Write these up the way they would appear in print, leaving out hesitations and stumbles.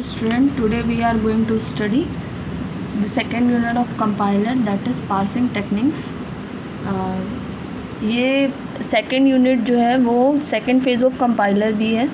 Dear student, today we are going to study the second unit of compiler, that is parsing techniques. ये second unit जो है वो second phase of compiler भी है,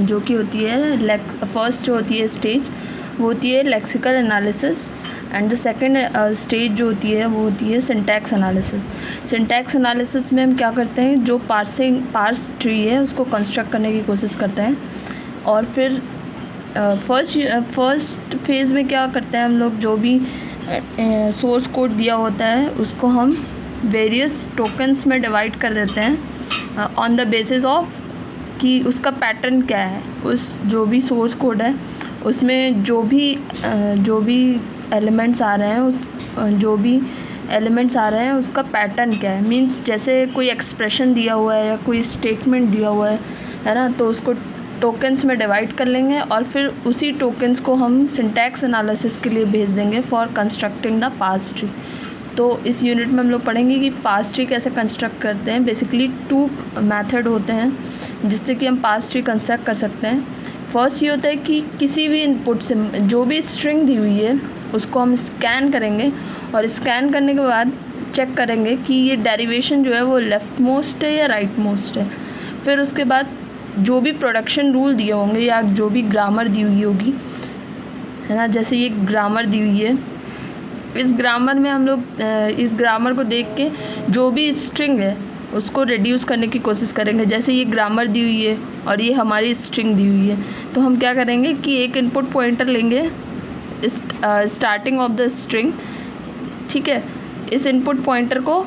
जो कि होती है फर्स्ट जो होती है स्टेज वो होती है lexical analysis and the second stage जो होती है वो होती है सिंटैक्स एनालिसिस. सिंटैक्स एनालिसिस में हम क्या करते हैं, जो पार्स ट्री है उसको कंस्ट्रक्ट करने की कोशिश करते हैं. और फिर फर्स्ट फेज़ में क्या करते हैं हम लोग, जो भी सोर्स कोड दिया होता है उसको हम वेरियस टोकन्स में डिवाइड कर देते हैं ऑन द बेसिस ऑफ कि उसका पैटर्न क्या है. उस जो भी सोर्स कोड है उसमें जो भी एलिमेंट्स आ रहे हैं उसका पैटर्न क्या है. मींस जैसे कोई एक्सप्रेशन दिया हुआ है या कोई स्टेटमेंट दिया हुआ है ना, तो उसको टोकन्स में डिवाइड कर लेंगे और फिर उसी टोकन्स को हम सिंटैक्स एनालिसिस के लिए भेज देंगे for constructing the parse tree. तो इस यूनिट में हम लोग पढ़ेंगे कि पार्स ट्री कैसे कंस्ट्रक्ट करते हैं. बेसिकली 2 मेथड होते हैं जिससे कि हम पार्स ट्री कंस्ट्रक्ट कर सकते हैं. फर्स्ट ये होता है कि किसी भी इनपुट से जो भी स्ट्रिंग दी हुई है उसको हम स्कैन करेंगे और स्कैन करने के बाद चेक करेंगे कि ये डेरिवेशन जो है वो लेफ़्ट मोस्ट है या राइट मोस्ट है. फिर उसके बाद जो भी प्रोडक्शन रूल दिए होंगे या जो भी ग्रामर दी हुई होगी, है ना, जैसे ये ग्रामर दी हुई है, इस ग्रामर में हम लोग इस ग्रामर को देख के जो भी स्ट्रिंग है उसको रिड्यूस करने की कोशिश करेंगे. जैसे ये ग्रामर दी हुई है और ये हमारी स्ट्रिंग दी हुई है, तो हम क्या करेंगे कि एक इनपुट पॉइंटर लेंगे स्टार्टिंग ऑफ द स्ट्रिंग, ठीक है. इस इनपुट पॉइंटर को,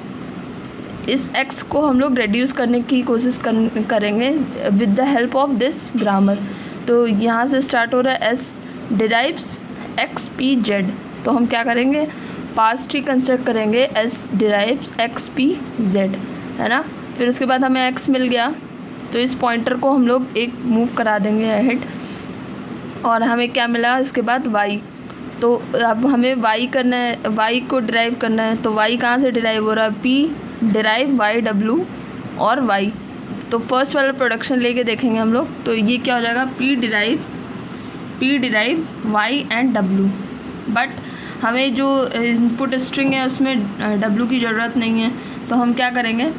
इस x को हम लोग रिड्यूस करने की कोशिश करेंगे with the help of this grammar. तो यहाँ से स्टार्ट हो रहा है s derives x p z. तो हम क्या करेंगे, पार्स ट्री कंस्ट्रक्ट करेंगे s derives x p z, है ना. फिर उसके बाद हमें x मिल गया तो इस पॉइंटर को हम लोग एक मूव करा देंगे अहेड और हमें क्या मिला इसके बाद y. तो अब हमें y करना है, y को डिराइव करना है. तो y कहाँ से डिराइव हो रहा है, p डिराइव y w और y. तो फर्स्ट वाला प्रोडक्शन लेके देखेंगे हम लोग, तो ये क्या हो जाएगा, p derive y and w. But हमें जो इनपुट स्ट्रिंग है उसमें w की ज़रूरत नहीं है, तो हम क्या करेंगे,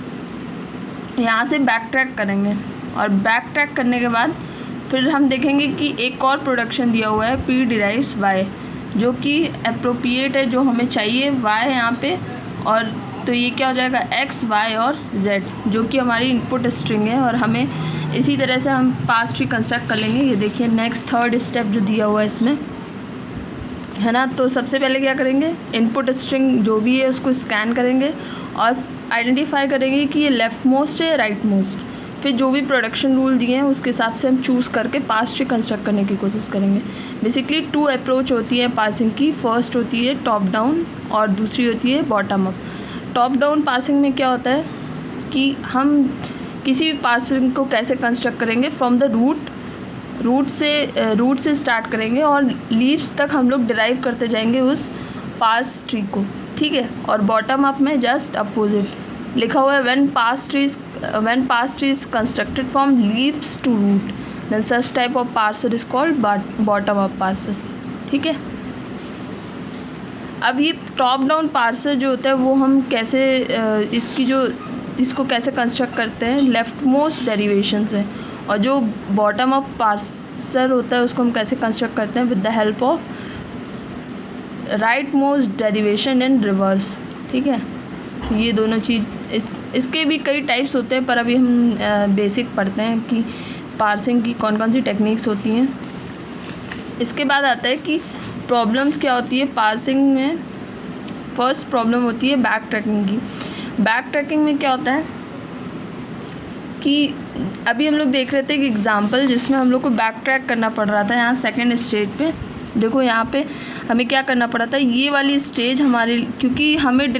यहाँ से बैक ट्रैक करेंगे और बैक ट्रैक करने के बाद फिर हम देखेंगे कि एक और प्रोडक्शन दिया हुआ है p डिराइव्स y, जो कि अप्रोप्रिएट है, जो हमें चाहिए y है यहाँ पे. और तो ये क्या हो जाएगा, x y और z, जो कि हमारी इनपुट स्ट्रिंग है. और हमें इसी तरह से हम पार्स ट्री कंस्ट्रक्ट कर लेंगे. ये देखिए नेक्स्ट थर्ड स्टेप जो दिया हुआ है इसमें, है ना. तो सबसे पहले क्या करेंगे, इनपुट स्ट्रिंग जो भी है उसको स्कैन करेंगे और आइडेंटिफाई करेंगे कि ये लेफ़्ट मोस्ट है या राइट मोस्ट. फिर जो भी प्रोडक्शन रूल दिए हैं उसके हिसाब से हम चूज़ करके पार्स ट्री कंस्ट्रक्ट करने की कोशिश करेंगे. बेसिकली 2 अप्रोच होती है पार्सिंग की. फर्स्ट होती है टॉप डाउन और दूसरी होती है bottom up. Top down parsing में क्या होता है कि हम किसी भी पार्सिंग को कैसे कंस्ट्रक्ट करेंगे, फ्रॉम द रूट से स्टार्ट करेंगे और लीव्स तक हम लोग डिराइव करते जाएंगे उस पार्स ट्री को, ठीक है. और बॉटम अप में जस्ट अपोजिट लिखा हुआ है, when parse tree is constructed from leaves to root then such type of parser is called bottom up parser, ठीक है. अब ये टॉप डाउन पार्सर जो होता है वो हम कैसे इसको कैसे कंस्ट्रक्ट करते हैं, लेफ़्ट मोस्ट डेरिवेशन से. और जो बॉटम अप पार्सर होता है उसको हम कैसे कंस्ट्रक्ट करते हैं with the help of right most derivation in reverse, ठीक है. ये दोनों चीज़ इसके भी कई टाइप्स होते हैं, पर अभी हम बेसिक पढ़ते हैं कि पार्सिंग की कौन कौन सी टेक्निक्स होती हैं. इसके बाद आता है कि प्रॉब्लम्स क्या होती है पार्सिंग में. फर्स्ट प्रॉब्लम होती है बैक ट्रैकिंग की. बैक ट्रैकिंग में क्या होता है कि अभी हम लोग देख रहे थे एक एग्जांपल जिसमें हम लोग को बैक ट्रैक करना पड़ रहा था. यहाँ सेकंड स्टेज पे देखो, यहाँ पे हमें क्या करना पड़ा था, ये वाली स्टेज हमारी, क्योंकि हमें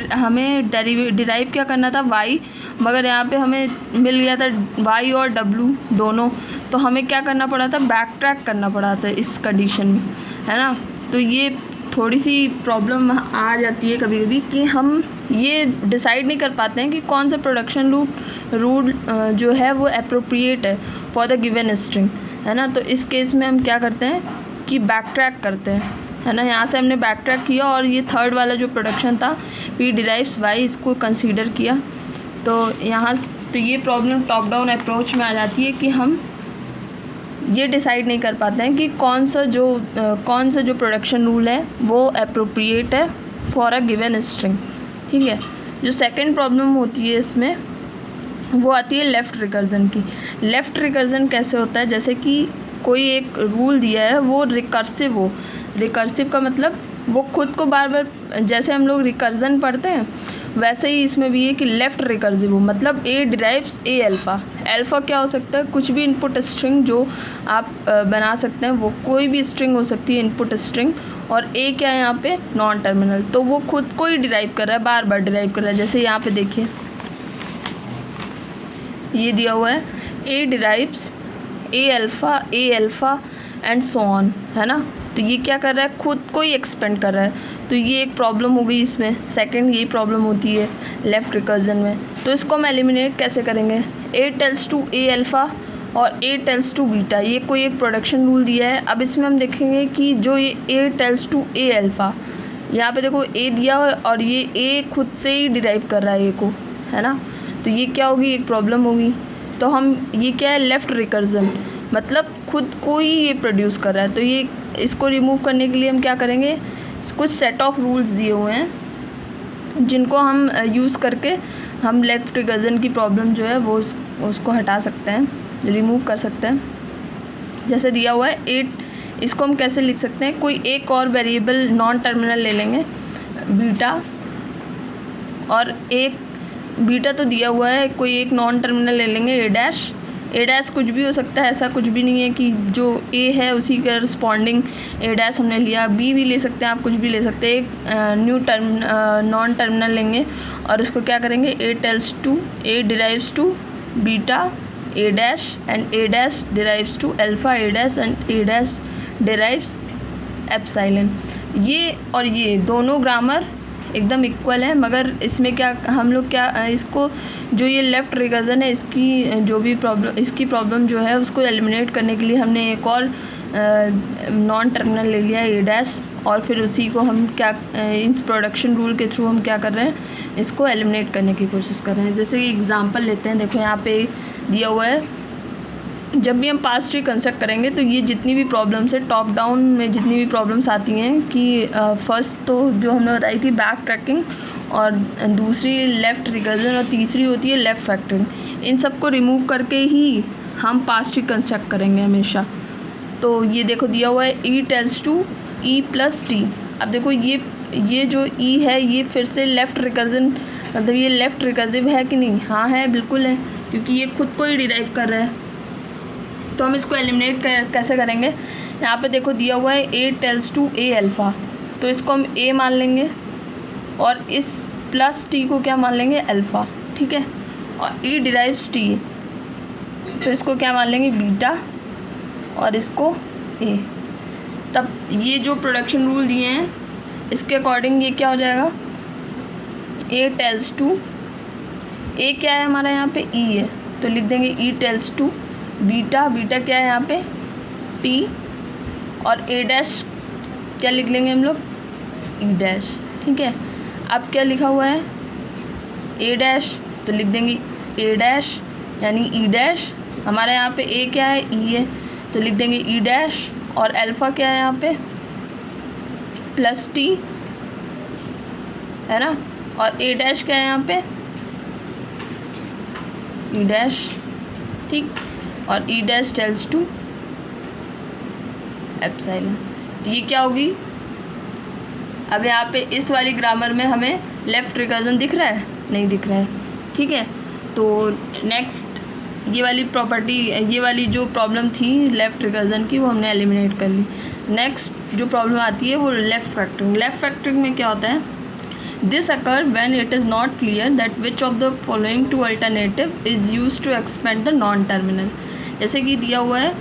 डिराइव क्या करना था y, मगर यहाँ पे हमें मिल गया था y और w दोनों. तो हमें क्या करना पड़ा था, बैक ट्रैक करना पड़ा था इस कंडीशन में, है ना. तो ये थोड़ी सी प्रॉब्लम आ जाती है कभी कभी कि हम ये डिसाइड नहीं कर पाते हैं कि कौन सा प्रोडक्शन रूल जो है वो अप्रोप्रिएट है फॉर द गिवन स्ट्रिंग, है ना. तो इस केस में हम क्या करते हैं, कि बैक ट्रैक करते हैं, है ना। यहाँ से हमने बैक ट्रैक किया और ये थर्ड वाला जो प्रोडक्शन था P डिराइव्स Y, इसको कंसीडर किया। तो यहाँ तो ये प्रॉब्लम टॉप डाउन अप्रोच में आ जाती है कि हम ये डिसाइड नहीं कर पाते हैं कि कौन सा जो प्रोडक्शन रूल है वो अप्रोप्रिएट है फॉर अ गिवन स्ट्रिंग, ठीक है। जो सेकंड प्रॉब्लम होती है इसमें वो आती है लेफ़्ट रिकर्जन की। लेफ़्ट रिकर्जन कैसे होता है, जैसे कि कोई एक रूल दिया है वो रिकर्सिव हो। रिकर्सिव का मतलब वो खुद को बार बार, जैसे हम लोग रिकर्जन पढ़ते हैं वैसे ही इसमें भी है कि लेफ़्ट रिकर्सिव हो, मतलब A derives A alpha. Alpha क्या हो सकता है, कुछ भी इनपुट स्ट्रिंग जो आप बना सकते हैं, वो कोई भी स्ट्रिंग हो सकती है इनपुट स्ट्रिंग। और A क्या है यहाँ पे, नॉन टर्मिनल, तो वो खुद को ही डिराइव कर रहा है, बार बार डिराइव कर रहा है। जैसे यहाँ पे देखिए ये दिया हुआ है A derives A alpha and so on, है ना। तो ये क्या कर रहा है, खुद को ही एक्सपेंड कर रहा है। तो ये एक प्रॉब्लम हो गई इसमें। सेकंड यही प्रॉब्लम होती है लेफ़्ट रिकर्जन में। तो इसको हम एलिमिनेट कैसे करेंगे, A tales to A alpha और A टेल्स टू बीटा, ये कोई एक प्रोडक्शन रूल दिया है। अब इसमें हम देखेंगे कि जो ये A tales to A alpha, यहाँ पे देखो A दिया हुआ है और ये A खुद से ही डिराइव कर रहा है A को, है ना। तो ये क्या होगी, एक प्रॉब्लम होगी। तो हम ये क्या है, लेफ़्ट रिकर्जन, मतलब खुद को ही ये प्रोड्यूस कर रहा है। तो ये इसको रिमूव करने के लिए हम क्या करेंगे, कुछ सेट ऑफ रूल्स दिए हुए हैं जिनको हम यूज़ करके हम लेफ़्ट रिकर्जन की प्रॉब्लम जो है वो उसको हटा सकते हैं, रिमूव कर सकते हैं। जैसे दिया हुआ है 8, इसको हम कैसे लिख सकते हैं, कोई एक और वेरिएबल नॉन टर्मिनल ले लेंगे बीटा, और एक बीटा तो दिया हुआ है, कोई एक नॉन टर्मिनल ले लेंगे A डैश कुछ भी हो सकता है, ऐसा कुछ भी नहीं है कि जो A है उसी के रिस्पॉन्डिंग A डैश हमने लिया। B भी ले सकते हैं आप, कुछ भी ले सकते हैं। एक नॉन टर्मिनल लेंगे और उसको क्या करेंगे, A tales to A derives to beta A dash and A dash derives to alpha A dash and A dash derives epsilon. ये और ये दोनों ग्रामर एकदम इक्वल है, मगर इसमें क्या हम लोग क्या इसको जो ये लेफ़्ट रिकर्जन है इसकी जो भी प्रॉब्लम, इसकी प्रॉब्लम जो है उसको एलिमिनेट करने के लिए हमने एक और नॉन टर्मिनल ले लिया A डैश, और फिर उसी को हम क्या इस प्रोडक्शन रूल के थ्रू हम क्या कर रहे हैं, इसको एलिमिनेट करने की कोशिश कर रहे हैं। जैसे एग्जांपल लेते हैं, देखो यहाँ पे दिया हुआ है, जब भी हम पास ट्री कंस्ट्रक्ट करेंगे तो ये जितनी भी प्रॉब्लम्स है टॉप डाउन में, जितनी भी प्रॉब्लम्स आती हैं कि फर्स्ट तो जो हमने बताई थी बैक ट्रैकिंग, और दूसरी लेफ़्ट रिकर्जन, और तीसरी होती है लेफ़्ट फैक्टरिंग। इन सब को रिमूव करके ही हम पास ट्री कंस्ट्रक्ट करेंगे हमेशा। तो ये देखो दिया हुआ है E tells to E plus T। अब देखो ये जो E है ये फिर से लेफ़्ट रिकर्जन, मतलब ये लेफ़्ट रिकर्सिव है कि नहीं, हाँ है, बिल्कुल है, क्योंकि ये खुद को ही डिराइव कर रहा है। तो हम इसको एलिमिनेट कैसे करेंगे, यहाँ पे देखो दिया हुआ है A tales to A alpha, तो इसको हम A मान लेंगे और इस प्लस T को क्या मान लेंगे, अल्फ़ा, ठीक है। और E डिराइव्स T, तो इसको क्या मान लेंगे, बीटा, और इसको A। तब ये जो प्रोडक्शन रूल दिए हैं इसके अकॉर्डिंग ये क्या हो जाएगा, A टेल्स टू A क्या है हमारा यहाँ पे E है, तो लिख देंगे E tells to beta, beta क्या है यहाँ पे T, और A डैश क्या लिख लेंगे हम लोग, E डैश, ठीक है। अब क्या लिखा हुआ है A डैश, तो लिख देंगे A डैश यानी E डैश। हमारे यहाँ पे A क्या है, E है, तो लिख देंगे E डैश, और अल्फ़ा क्या है यहाँ पे प्लस T, है ना, और A डैश क्या है यहाँ पे E डैश, ठीक, और E dash tales to epsilon. तो ये क्या होगी, अब यहाँ पे इस वाली ग्रामर में हमें लेफ़्ट रिकर्जन दिख रहा है, नहीं दिख रहा है, ठीक है। तो नेक्स्ट ये वाली प्रॉपर्टी, ये वाली जो प्रॉब्लम थी लेफ़्ट रिकर्जन की वो हमने एलिमिनेट कर ली। नेक्स्ट जो प्रॉब्लम आती है वो लेफ़्ट फैक्टरिंग। लेफ़्ट फैक्टरिंग में क्या होता है, this occur when it is not clear that which of the following two alternative is used to expand the non terminal. जैसे कि दिया हुआ है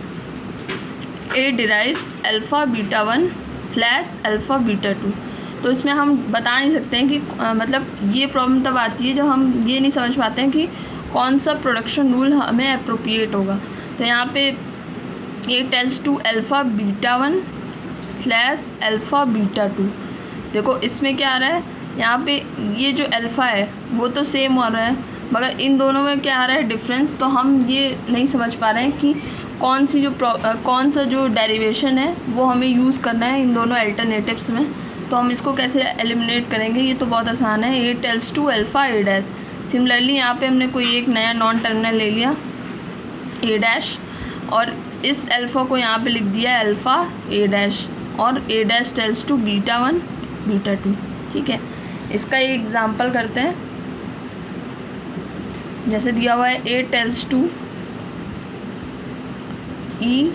A derives alpha beta 1 slash alpha beta 2, तो इसमें हम बता नहीं सकते हैं कि मतलब ये प्रॉब्लम तब आती है जब हम ये नहीं समझ पाते हैं कि कौन सा प्रोडक्शन रूल हमें अप्रोप्रिएट होगा। तो यहाँ पे A tales to alpha beta 1 slash alpha beta 2। देखो इसमें क्या आ रहा है, यहाँ पे ये जो अल्फ़ा है वो तो सेम हो रहा है, मगर इन दोनों में क्या आ रहा है डिफरेंस। तो हम ये नहीं समझ पा रहे हैं कि कौन सा जो डेरिवेशन है वो हमें यूज़ करना है इन दोनों अल्टरनेटिव्स में। तो हम इसको कैसे एलिमिनेट करेंगे, ये तो बहुत आसान है। A tells to alpha A dash. Similarly यहाँ पे हमने कोई एक नया नॉन टर्मिनल ले लिया ए डैश, और इस अल्फ़ा को यहाँ पे लिख दिया अल्फ़ा ए डैश, और A dash tales to beta 1 beta 2। ठीक है, इसका एक एग्जांपल करते हैं। जैसे दिया हुआ है A tells to E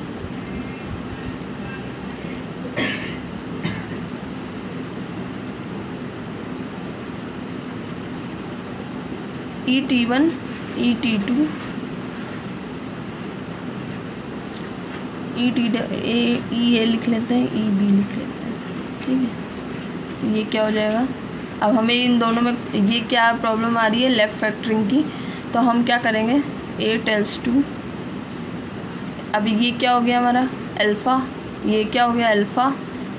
T1 T2 ए लिख लेते हैं, EB लिख लेते हैं। ठीक है, ये क्या हो जाएगा। अब हमें इन दोनों में ये क्या प्रॉब्लम आ रही है, लेफ्ट फैक्टरिंग की। तो हम क्या करेंगे, ए टेल्स टू, अब ये क्या हो गया हमारा अल्फ़ा, ये क्या हो गया अल्फ़ा,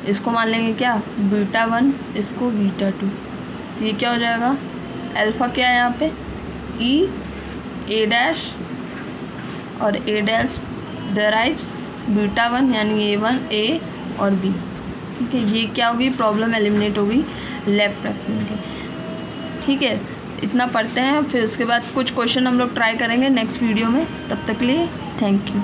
इसको मान लेंगे क्या बीटा 1, इसको बीटा 2। तो ये क्या हो जाएगा, अल्फ़ा क्या है यहाँ पे ई ए डैश, और ए डैश डेराइव्स बीटा 1 यानी A1 A और B। ठीक है, ये क्या होगी, प्रॉब्लम एलिमिनेट होगी लेफ्ट फैक्टरिंग की। ठीक है, इतना पढ़ते हैं, फिर उसके बाद कुछ क्वेश्चन हम लोग ट्राई करेंगे नेक्स्ट वीडियो में। तब तक के लिए थैंक यू।